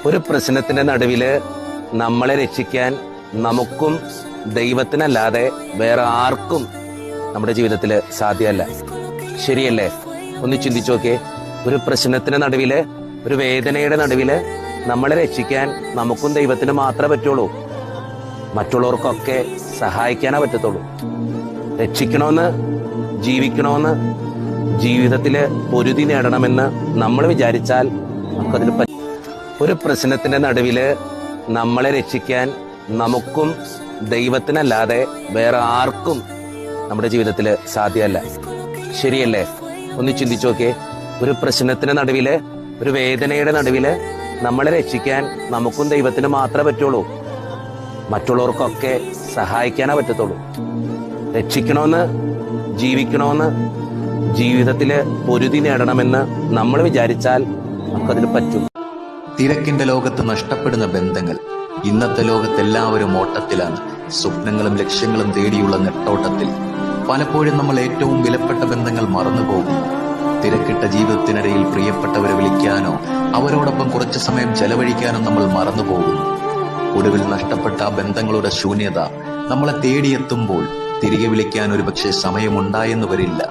ഒരു പ്രശ്നത്തിന്റെ നടുവില് നമ്മളെ രക്ഷിക്കാൻ നമുക്കും ദൈവത്തിനല്ലാതെ വേറെ ആർക്കും നമ്മുടെ ജീവിതത്തിൽ സാധ്യമല്ല. ശരിയല്ലേ? ഒന്ന് ചിന്തിച്ചു നോക്കേ. ഒരു പ്രശ്നത്തിന്റെ നടുവില്, ഒരു വേദനയുടെ നടുവില് നമ്മളെ രക്ഷിക്കാൻ നമുക്കും ദൈവത്തിന് മാത്രമേ പറ്റുള്ളൂ. മറ്റുള്ളവർക്കൊക്കെ സഹായിക്കാനേ പറ്റത്തുള്ളൂ. രക്ഷിക്കണമെന്ന്, ജീവിക്കണമെന്ന്, ജീവിതത്തില് പൊരുതി നേടണമെന്ന് നമ്മൾ വിചാരിച്ചാൽ നമുക്കതിന് പറ്റും. ഒരു പ്രശ്നത്തിന്റെ നടുവില് നമ്മളെ രക്ഷിക്കാൻ നമുക്കും ദൈവത്തിനല്ലാതെ വേറെ ആർക്കും നമ്മുടെ ജീവിതത്തിൽ സാധ്യമല്ല. ശരിയല്ലേ? ഒന്ന് ചിന്തിച്ചു നോക്കേ. ഒരു പ്രശ്നത്തിന്റെ നടുവില്, ഒരു വേദനയുടെ നടുവില് നമ്മളെ രക്ഷിക്കാൻ നമുക്കും ദൈവത്തിന് മാത്രമേ പറ്റുള്ളൂ. മറ്റുള്ളവർക്കൊക്കെ സഹായിക്കാനേ പറ്റത്തുള്ളൂ. രക്ഷിക്കണമെന്ന്, ജീവിക്കണമെന്ന്, ജീവിതത്തില് പൊരുതി നേടണമെന്ന് നമ്മൾ വിചാരിച്ചാൽ നമുക്കതിന് പറ്റും. തിരക്കിന്റെ ലോകത്ത് നഷ്ടപ്പെടുന്ന ബന്ധങ്ങൾ. ഇന്നത്തെ ലോകത്ത് എല്ലാവരും ഓട്ടത്തിലാണ്, സ്വപ്നങ്ങളും ലക്ഷ്യങ്ങളും തേടിയുള്ള നെട്ടോട്ടത്തിൽ. പലപ്പോഴും നമ്മൾ ഏറ്റവും വിലപ്പെട്ട ബന്ധങ്ങൾ മറന്നുപോകുന്നു. തിരക്കിട്ട ജീവിതത്തിനിടയിൽ പ്രിയപ്പെട്ടവരെ വിളിക്കാനോ അവരോടൊപ്പം കുറച്ചു സമയം ചെലവഴിക്കാനോ നമ്മൾ മറന്നുപോകുന്നു. ഒടുവിൽ നഷ്ടപ്പെട്ട ആ ബന്ധങ്ങളുടെ ശൂന്യത നമ്മളെ തേടിയെത്തുമ്പോൾ തിരികെ വിളിക്കാൻ ഒരുപക്ഷെ സമയമുണ്ടായെന്ന് വരില്ല.